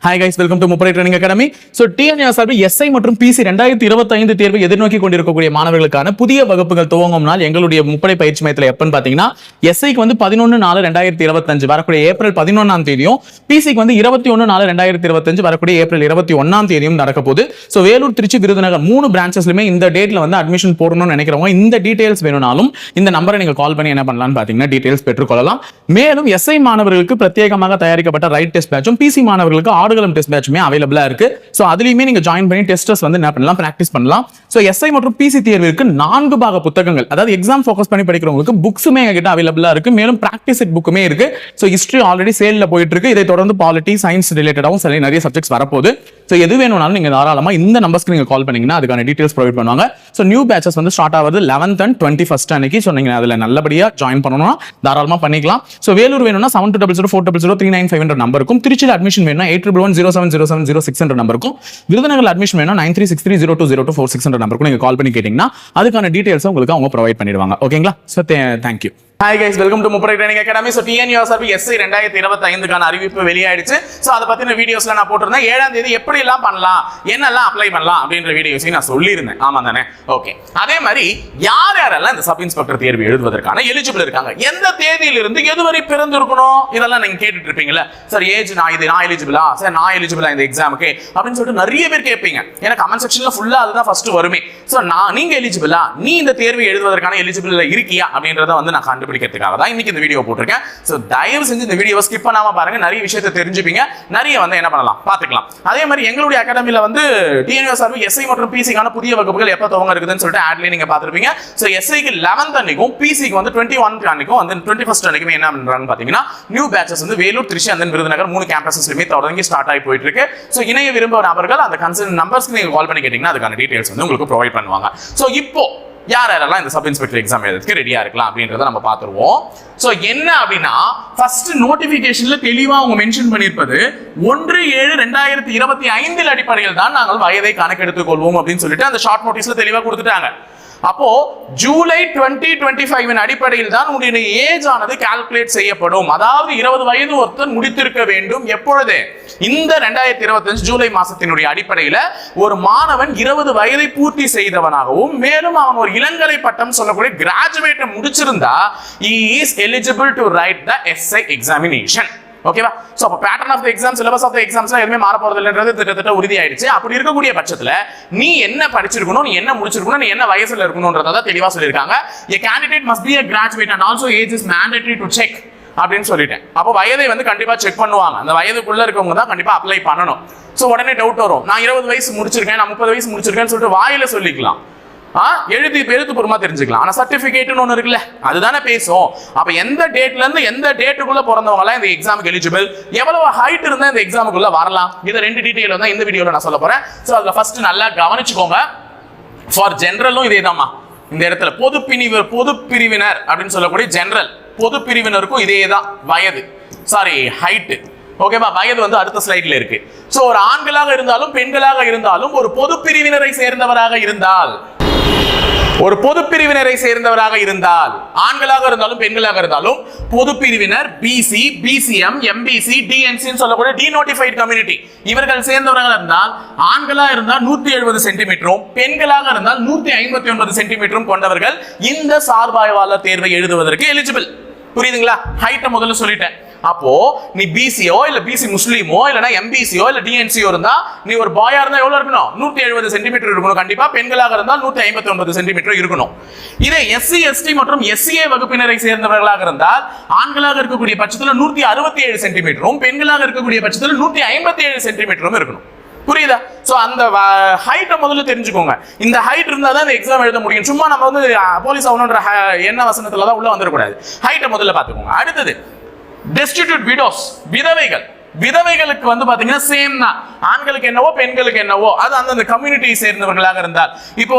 Hi guys, welcome to Mupare Training Academy. So TNSRB SI மற்றும் PC 2025 தேர்வை எதிர்நோக்கி கொண்டிருக்கக்கூடிய மாணவர்களுக்கான புதிய வகுப்புகள் துவங்கும் நாள் எங்களுடைய முப்படை பயிற்சி மையத்தில் எப்பன்னு பாத்தீங்கன்னா SIக்கு வந்து 11/4/2025 வரக்கூடிய ஏப்ரல் 11ஆம் தேதியும் PCக்கு வந்து 21/4/2025 வரக்கூடிய ஏப்ரல் 21ஆம் தேதியும் நடக்க போகுது. ஸோ வேலூர், திருச்சி, விருதுநகர் 3 பிரான்ச்சஸ்லுமே இந்த டேட்ல வந்து அட்மிஷன் போடணும்னு நினைக்கிறவங்க இந்த டீடைல்ஸ் வேணும்னாலும் இந்த நம்பரை நீங்க கால் பண்ணி என்ன பண்ணலாம்னு பாத்தீங்கன்னா டீடைல்ஸ் பெற்றுக்கொள்ளலாம். மேலும் SI மாணவர்களுக்கு பிரத்யேகமாக தயாரிக்கப்பட்ட ரைட் டெஸ்ட் பேட்சும் PC மாணவர்களுக்கு ஆடுகளம் டெஸ்ட் பேட்சுமே அவைலபிளா இருக்கு. சோ அதுலயுமே நீங்க ஜாயின் பண்ணி டெஸ்டர்ஸ் வந்து என்ன பண்ணலாம், பிராக்டிஸ் பண்ணலாம். சோ SI மற்றும் PC தேர்விற்கு 4 பாக புத்தகங்கள், அதாவது எக்ஸாம் ஃபோக்கஸ் பண்ணி படிக்கிறவங்களுக்கு புக்ஸுமே எங்ககிட்ட அவைலபிளா இருக்கு. மேலும் பிராக்டிஸ் செட் புக்குமே இருக்கு. சோ ஹிஸ்டரி ஆல்ரெடி சேல்ல போயிட்டு இருக்கு. இதை தொடர்ந்து பாலிட்டி, சயின்ஸ் ரிலேட்டடாவும் சில நிறைய சப்ஜெக்ட்ஸ் வரப்போகுது. சோ எது வேணும்னாலும் நீங்க தாராளமா இந்த நம்பர்ஸ்க்கு நீங்க கால் பண்ணீங்கன்னா அதுக்கான டீடைல்ஸ் ப்ரொவைட் பண்ணுவாங்க. சோ நியூ பேட்சஸ் வந்து ஸ்டார்ட் ஆகுது 11th and 21st அன்னைக்கு. சோ நீங்க அதுல நல்லபடியா ஜாயின் பண்ணணும்னா தாராளமா பண்ணிக்கலாம். சோ வேலூர் வேணும்னா 720040003955 நம்பருக்கும், திருச்சியில் அட்மிஷன் வேணும்னா 8111070706 நம்பருக்கும், விருதுநகர் அட்மிஷன் வேணும்னா 9363020246 நம்பருக்கும் நீங்க கால் பண்ணி கேட்டீங்கன்னா அதுக்கான டீடைல்ஸ் உங்களுக்கு அவங்க ப்ரொவைட் பண்ணிடுவாங்க. ஓகேங்களா? So thank you. Hi guys, welcome to Mupare Training Academy. So TNSRB SI 2025 அறிவிப்பு வெளியாயிடுச்சு. சோ அத பத்தின வீடியோஸ்ல நான் போட்டிருந்தேன். 7ஆம் தேதி எப்படி எல்லாம் பண்ணலாம், என்னெல்லாம் அப்ளை பண்ணலாம் அப்படின்ற வீடியோஸையும் நான் சொல்லியிருந்தேன். ஆமா தானே? ஓகே. அதே மாதிரி யாரெல்லாம் இந்த சப் இன்ஸ்பெக்டர் தேர்வு எழுதுவதற்கான எலிஜிபிள் இருக்காங்க, எந்த தேதியிலிருந்து எதுவரை பிறந்து இருக்கணும், இதெல்லாம் நீங்க கேட்டுட்டு இருப்பீங்கல்ல. சார் ஏஜ் நான் எலிஜிபிளா, சார் நான் எலிஜிபிளா இந்த எக்ஸாமுக்கு அப்படின்னு சொல்லிட்டு நிறைய பேர் கேட்பீங்க. ஏன்னா கமெண்ட் செக்ஷன்ல ஃபுல்லா அதுதான் ஃபர்ஸ்ட் வருமே. சோ நீங்க எலிஜிபிளா, நீ இந்த தேர்வு எழுதுவதற்கான எலிஜிபிள் இருக்கியா அப்படின்றத வந்து நான் கண்டுபிடிக்கிறதுக்காக தான் இன்னைக்கு இந்த வீடியோ போட்டிருக்கேன். சோ தயவு செஞ்சு இந்த வீடியோவை ஸ்கிப் பண்ணாம பாருங்க. நிறைய விஷயத்தை தெரிஞ்சுப்பீங்க, நிறைய வந்து என்ன பண்ணலாம் பார்த்துக்கலாம். அதே மாதிரி எங்களுடைய அகாடமில வந்து TNSRB SI மற்றும் PCக்கான புதிய வகுப்புகள் எப்ப துவங்க இருக்குதுன்னு சொல்லிட்டு ஆட்லயே நீங்க பார்த்திருப்பீங்க. சோ SIக்கு 11th அன்னைக்கும், PCக்கு வந்து 21 அன்னைக்கும் வந்து 21st அன்னைக்குமே என்ன பண்றாங்கன்னு பாத்தீங்கன்னா நியூ பேட்சஸ் வந்து வேலூர், திருச்சி and விருதுநகர் 3 கேம்பஸஸ்லயுமே தொடங்கி ஸ்டார்ட் ஆகி போயிட்டு இருக்கு. சோ இணைய விரும்பும் நபர்கள் அந்த கன்சர்ன் நம்பர்ஸ்க்கு நீங்க கால் பண்ணி கேட்டீங்கன்னா அதுக்கான டீடைல்ஸ் வந்து உங்களுக்கு ப்ரொவைட் பண்ணுவாங்க. சோ இப்போ யாரெல்லாம் இந்த சப் இன்ஸ்பெக்டர் எக்ஸாம் எழுதுறதுக்கு ரெடியா இருக்கலாம் அப்படின்றத நம்ம பார்த்துருவோம். சோ என்ன அப்படின்னா, ஃபர்ஸ்ட் நோட்டிபிகேஷன்ல தெளிவா அவங்க மென்ஷன் பண்ணியிருப்பது 1/7/2025 அடிப்படையில் தான் நாங்கள் வயதை கணக்கெடுத்துக் கொள்வோம் அப்படின்னு சொல்லிட்டு அந்த ஷார்ட் நோட்டீஸ்ல தெளிவா கொடுத்துட்டாங்க. அப்போ ஜூலை 2025 அடிப்படையில் தான் உங்களுடைய ஏஜ் ஆனது கால்குலேட் செய்யப்படும். அதாவது 20 வயது ஒருத்தர் முடித்திருக்க வேண்டும். எப்பொழுது? இந்த 2025 ஜூலை மாசத்தினுடைய அடிப்படையில் ஒரு மாணவன் 20 வயதை பூர்த்தி செய்தவனாகவும், மேலும் அவன் ஒரு இளங்கலை பட்டம் சொல்லக்கூடிய கிராஜுவேட் முடிச்சிருந்தா he is eligible to write the SI examination. ஓகேவா? சோ அப்ப pattern of the exam, syllabus of the எக்ஸாம்ஸ்ல எதுவுமே மாற போறது இல்லைன்றது கிட்டத்தட்ட உறுதி ஆயிடுச்சு. அப்படி இருக்கக்கூடிய பட்சத்துல நீ என்ன படிச்சிருக்கணும், நீ என்ன முடிச்சிருக்கணும், நீ என்ன வயசுல இருக்கணும்ன்றத தெளிவா சொல்லியிருக்காங்க. a candidate must be a graduate and also age is mandatory to check அப்படின்னு சொல்லிட்டேன். அப்போ வயதை வந்து கண்டிப்பா செக் பண்ணுவாங்க. அந்த வயதுக்குள்ள இருக்கவங்க தான் கண்டிப்பா அப்ளை பண்ணணும். சோ உடனே டவுட் வரும், நான் 20 வயசு முடிச்சிருக்கேன், நான் 30 வயசு முடிச்சிருக்கேன்னு சொல்லிட்டு வாயில சொல்லிக்கலாம், எழுதி பெருத்துபூர்வமா தெரிஞ்சுக்கலாம். ஆனா சர்டிபிகேட்னு ஒண்ணு இருக்குல்ல, அதுதானே பேசும். அப்ப எந்த டேட்ல இருந்து எந்த டேட்டுக்குள்ள பிறந்தவங்க எல்லாம் இந்த எக்ஸாமுக்கு எலிஜிபிள், எவ்வளவு ஹைட் இருந்தா இந்த எக்ஸாமுக்குள்ள வரலாம், இத 2 டீடைல் தான் இந்த வீடியோல நான் சொல்ல போறேன். சோ அதுல ஃபர்ஸ்ட் நல்லா கவனிச்சுக்கோங்க. ஃபார் ஜெனரலும் இதேதாம்மா. இந்த இடத்துல பொது பிரிவினர் அப்படின்னு சொல்லக்கூடிய ஜெனரல் பொது பிரிவினருக்கும் இதேதான் வயது, சாரி ஹைட். ஓகேவா? வயது வந்து அடுத்த ஸ்லைட்ல இருக்கு. சோ ஒரு ஆண்களாக இருந்தாலும் பெண்களாக இருந்தாலும் ஒரு பொது பிரிவினரை சேர்ந்தவராக இருந்தால், ஒரு பொது பிரிவினரை சேர்ந்தவராக இருந்தால், ஆண்களாக இருந்தாலும் பெண்களாக இருந்தாலும் பொது பிரிவினர் BC, BCM, MBC, DNC சொல்லக்கூடிய டீநோட்டிஃபைட் கம்யூனிட்டி இவர்கள் சேர்ந்தவராக இருந்தால், ஆண்களா இருந்தால் 170 சென்டிமீட்டரும், பெண்களாக இருந்தால் 159 சென்டிமீட்டரும் கொண்டவர்கள் இந்த சார்பாய்வாளர் தேர்வை எழுதுவதற்கு எலிஜிபிள். புரியுதுங்களா? ஹைட்டை முதல்ல சொல்லிட்டேன். அப்போ நீ BCO இல்ல BC முஸ்லீமோ இல்லனா MBCO இல்ல DNCO இருந்தா நீ ஒரு பாயா இருந்தா எவ்வளவு இருக்கணும்? 170 சென்டிமீட்டர் இருக்கணும். கண்டிப்பா பெண்களாக இருந்தால் 159 சென்டிமீட்டர் இருக்கணும். இதே SC, ST மற்றும் SCA வகுப்பினரை சேர்ந்தவர்களாக இருந்தால் ஆண்களாக இருக்கக்கூடிய பட்சத்துல 167 சென்டிமீட்டரும், பெண்களாக இருக்கக்கூடிய பட்சத்துல 157 சென்டிமீட்டரும் இருக்கணும். புரியுதா? சோ அந்த ஹைட்டை முதல்ல தெரிஞ்சுக்கோங்க. இந்த ஹைட் இருந்தா தான் இந்த எக்ஸாம் எழுத முடியும். சும்மா நம்ம வந்து போலீஸ் ஆகணும்ன்ற என்ன வசனத்துல தான் உள்ள வந்துடக்கூடாது. ஹைட்டை முதல்ல பாத்துக்கோங்க. அடுத்தது destitute widows, விதவைகளுக்கு வந்து பாத்தீங்கன்னா சேம் தான். ஆண்களுக்கு என்னவோ பெண்களுக்கு என்னவோ அது அந்த கம்யூனிட்டியை சேர்ந்தவர்களாக இருந்தால், இப்போ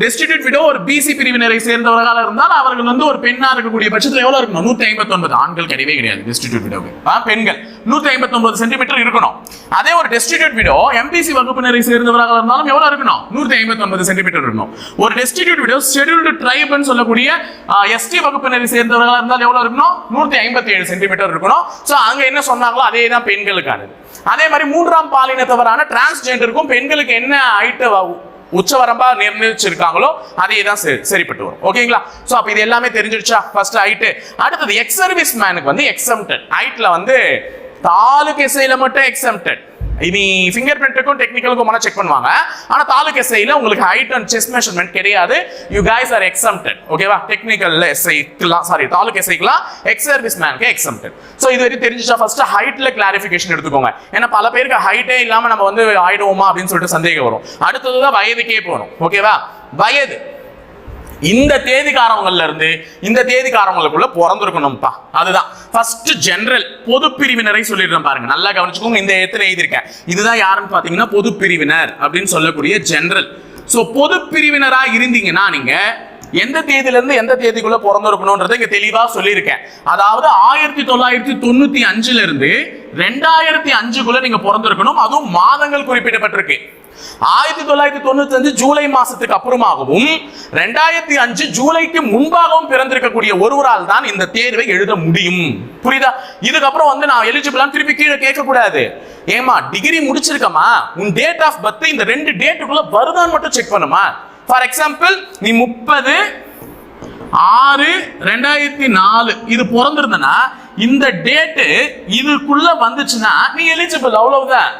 டெஸ்டிடியூட் விடோ ஒரு BC பிரிவினரை சேர்ந்தவர்களாக இருந்தால் அவர்கள் வந்து ஒரு பெண்ணா இருக்கக்கூடிய பட்சத்தில் எவ்வளவு இருக்கணும்? 159. ஆண்கள் கிடையவே கிடையாது டெஸ்டிடியூட் விடோக்கு. பெண்கள் 159 சென்டிமீட்டர் இருக்கணும். அதே ஒரு டெஸ்டிடியூட் விடோ MPC வகுப்பினரை சேர்ந்தவர்களாக இருந்தாலும் எவ்வளவு இருக்கணும்? 159 சென்டிமீட்டர் இருக்கணும். ஒரு டெஸ்டிடியூட் விடோ ஷெட்யூல்டு ட்ரைப்னு சொல்லக்கூடிய ST வகுப்பினரை சேர்ந்தவர்களாக இருந்தால் எவ்வளவு இருக்கணும்? 157 சென்டிமீட்டர் இருக்கணும். சோ அங்க என்ன சொன்னாங்களோ அதே தான் பெண்களுக்கானது. அதே மாதிரி மூன்றாம் பாலினத்தவரான டிரான்ஸ்ஜெண்டருக்கும் பெண்களுக்கு என்ன ஹைட் உச்சவரம்பா நிர்ணயிச்சிருக்காங்களோ அதே தான் சரிப்பட்டு வரும். ஓகேங்களா? சோ அப்ப இது எல்லாமே தெரிஞ்சிருச்சா? First height. அடுத்தது எக்ஸ் சர்வீஸ் மேனுக்கு வந்து எக்ஸம்ப்டட். ஹைட்ல வந்து தாலுக் எஸ்ஐல மட்டும் எக்ஸம்ப்டட். இனி ஃபிங்கர் பிரிண்ட்டுக்கும் டெக்னிக்கலுக்கும் செக் பண்ணுவாங்க. ஆனா தாலுக் எஸ்ஐல உங்களுக்கு ஹைட் அண்ட் செஸ்ட் மெஷர்மென்ட் கிடையாது. You guys are exempted. ஓகேவா? டெக்னிக்கல் எஸ்ஐக்குலாம் தாலுக் எஸ்ஐக்குலாம் எக்ஸ் சர்வீஸ் மேனுக்கு எக்ஸம்ப்டட். சோ இது வரைக்கும் தெரிஞ்சிச்சா? ஃபர்ஸ்ட் ஹைட்ல கிளாரிஃபிகேஷன் எடுத்துக்கோங்க. ஏன்னா பல பேருக்கு ஹைட்டே இல்லாம நம்ம வந்து ஆயிடுவோமா அப்படின்னு சொல்லிட்டு சந்தேகம் வரும். அடுத்ததுதான் வயதுக்கே போகணும். ஓகேவா? வயது இந்த தேதிக்காரவங்கள்ல இருந்து இந்த தேதிக்காரவங்களுக்குள்ள பிறந்திருக்கணும்ப்பா. அதுதான் ஃபர்ஸ்ட் ஜெனரல். பொது பிரிவினரை சொல்லிடுறேன் பாருங்க, நல்லா கவனிச்சுக்கோங்க. இந்த இடத்துல எழுதியிருக்கேன். இதுதான் யாருன்னு பாத்தீங்கன்னா பொது பிரிவினர் அப்படின்னு சொல்லக்கூடிய ஜெனரல். சோ பொது பிரிவினரா இருந்தீங்கன்னா நீங்க எந்த தேதியில இருந்து எந்த தேதிக்குள்ள பிறந்திருக்கணும்ன்றதை இங்க தெளிவா சொல்லியிருக்கேன். அதாவது 1995ல இருந்து 2005க்குள்ள நீங்க பிறந்திருக்கணும். அதுவும் மாதங்கள் குறிப்பிடப்பட்டிருக்கு. 1995 ஜூலை மாசத்துக்கு அப்புறமாகவும் 2005 ஜூலைக்கு முன்பாகவும் பிறந்திருக்கக்கூடிய ஒருவரால் தான் இந்த தேர்வை எழுத முடியும். புரியுதா? இதுக்கப்புறம் வந்து நான் எலிஜிபிளான திருப்பி கீழே கேட்க கூடாது. ஏமா டிகிரி முடிச்சிருக்கமா, உன் டேட் ஆஃப் பர்த் இந்த 2 டேட்டுக்குள்ள வருதான்னு மட்டும் செக் பண்ணுமா. ஃபார் எக்ஸாம்பிள் நீ 30/6/2004 இது பிறந்திருந்தனா இந்த டேட்டு இதுக்குள்ள வந்துச்சுன்னா நீ எலிஜிபிள். அவ்வளவுதான்.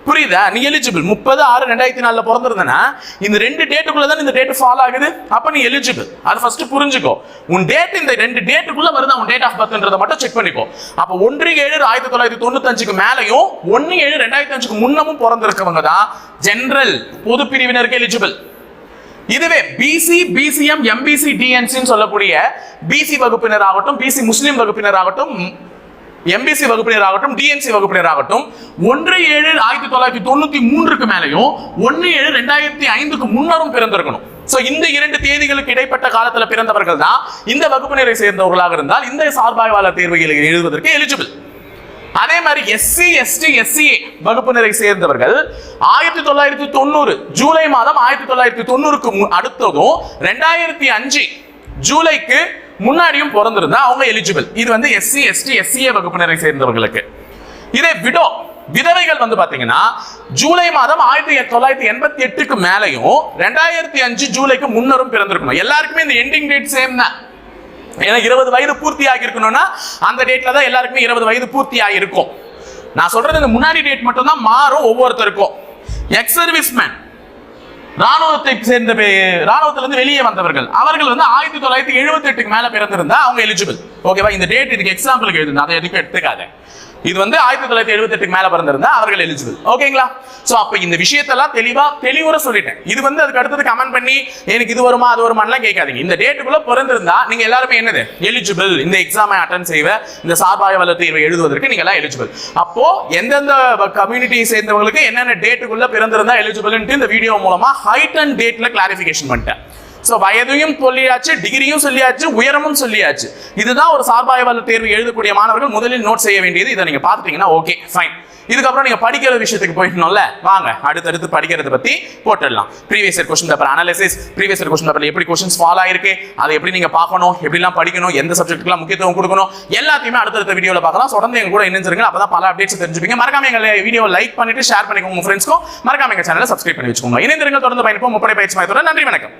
புரியுதா? நீ எலிஜிபிள். 30/6/2004 பிறந்திருந்தனா இந்த 2 டேட்டுக்குள்ள தான் இந்த டேட் ஃபாலோ ஆகுது. அப்ப நீ எலிஜிபிள். அது ஃபர்ஸ்ட் புரிஞ்சுக்கோ. உன் டேட் இந்த 2 டேட்டுக்குள்ள வருதா உன் டேட் ஆஃப் பர்த்ன்றத மட்டும் செக் பண்ணிக்கோ. அப்ப 1/7/1995 மேலையும் 1/7/2005 முன்னமும் பிறந்திருக்கவங்க தான் ஜெனரல் பொது பிரிவினருக்கு எலிஜிபிள். இதுவே பிசி, பிசிஎம், எம்பிசி, டிஎன்சின்னு சொல்லக்கூடிய பிசி வகுப்பினர் ஆகட்டும், பிசி முஸ்லிம் வகுப்பினர் ஆகட்டும், எம்பிசி வகுப்பினர் ஆகட்டும், டிஎன்சி வகுப்பினர் ஆகட்டும் 1/7/1993க்கு மேலையும் 1/7/2005க்கு முன்னரும் பிறந்திருக்கணும். சோ இந்த 2 தேதிகளுக்கு இடைப்பட்ட காலத்துல பிறந்தவர்கள் தான் இந்த வகுப்பினரை சேர்ந்தவர்களாக இருந்தால் இந்த சார்பாய்வாளர் தேர்வுகளை எழுதுவதற்கு எலிஜிபிள். அதே மாதிரி எஸ்சி, எஸ்டி, எஸ்சிஏ வகுப்பினரை சேர்ந்தவர்கள் 1990 ஜூலை மாதம் 1990க்கு அடுத்ததும் 2005 ஜூலைக்கு முன்னாடியும் பிறந்திருந்தா அவங்க எலிஜிபிள். இது வந்து எஸ்சி, எஸ்டி, எஸ்சிஏ வகுப்பினரை சேர்ந்தவர்களுக்கு. இதே விதவைகள் வந்து பாத்தீங்கன்னா ஜூலை மாதம் 1988க்கு மேலையும் 2005 ஜூலைக்கு முன்னரும் பிறந்திருக்கணும். எல்லாருக்குமே இந்த எண்டிங் டேட் சேம் தான். ஏன்னா 20 வயது பூர்த்தி ஆகி இருக்கணும்னா அந்த டேட்ல தான் எல்லாருக்குமே 20 வயது பூர்த்தி ஆகி இருக்கும். நான் சொல்றது இந்த முன்னாடி டேட் மட்டும் தான் மாறும் ஒவ்வொருத்தருக்கும். எக்ஸ் சர்வீஸ் மேன் ராணுவத்தை சேர்ந்த ராணுவத்திலிருந்து வெளியே வந்தவர்கள் அவர்கள் வந்து 1978க்கு மேல பிறந்திருந்தா அவங்க எலிஜிபிள். ஓகேவா? இந்த டேட் இதுக்கு எக்ஸாம்பிளுக்கு எழுதுங்க, அதை எதுக்கு எடுத்துக்காத. இது வந்து 1978க்கு மேல பிறந்திருந்தா அவர்கள் எலிஜிபிள். ஓகேங்களா? சோ அப்ப இந்த விஷயத்தெல்லாம் தெளிவுற சொல்லிட்டேன். இது வந்து அதுக்கு அடுத்தது கமெண்ட் பண்ணி எனக்கு இது வருமா அது வருமானலாம் கேட்காதீங்க. இந்த டேட்டுக்குள்ள பிறந்திருந்தா நீங்க எல்லாருமே என்னது எலிஜிபிள். இந்த எக்ஸாமை அட்டெண்ட் செய்வ இந்த சார்பாய்வாளர் தேர்வை எழுதுவதற்கு நீங்க எல்லாம் எலிஜிபிள். அப்போ எந்தெந்த கம்யூனிட்டியை சேர்ந்தவங்களுக்கு என்னென்ன டேட்டுக்குள்ள பிறந்திருந்தா எலிஜிபிள் இந்த வீடியோ மூலமா ஹைட் அண்ட் டேட்ல கிளாரிபிகேஷன் பண்ணிட்டேன். சோ வயதையும் சொல்லியாச்சு, டிகிரியும் சொல்லியாச்சு, உயரமும் சொல்லியாச்சு. இதுதான் ஒரு சார்பாய்வாளர் தேர்வு எழுதக்கூடிய மாணவர்கள் முதலில் நோட் செய்ய வேண்டியது. இதை நீங்க பாத்துட்டீங்கன்னா ஓகே ஃபைன். இதுக்கப்புறம் நீங்க படிக்கிற விஷயத்துக்கு போயிடணும்ல. வாங்க அடுத்தடுத்து படிக்கிறத பத்தி போட்டுடலாம். Previous year question paper analysis, previous year question பேப்பர்ல எப்படி क्वेश्चंस ஃபாலோ ஆயிருக்கு, அதை எப்படி நீங்க பார்க்கணும், எப்படிலாம் படிக்கணும், எந்த சப்ஜெக்ட்டுக்குலாம் முக்கியத்துவம் கொடுக்கணும், எல்லாத்தையுமே அடுத்தடுத்த வீடியோல பார்க்கலாம். தொடர்ந்து எங்க கூட இணைஞ்சிருங்க. அப்பதான் பல அப்டேட்ஸ் தெரிஞ்சுப்பீங்க. மறக்காம எங்க வீடியோவை லைக் பண்ணிட்டு ஷேர் பண்ணிக்கோங்க உங்க ஃப்ரெண்ட்ஸ்க்கும். மறக்காம எங்க சேனலை சப்ஸ்கிரைப் பண்ணி வச்சுக்கோங்க. இணைந்திருங்க. தொடர்ந்து பயணிப்போம் முப்படை பயிற்சி மையத்தோட. நன்றி, வணக்கம்.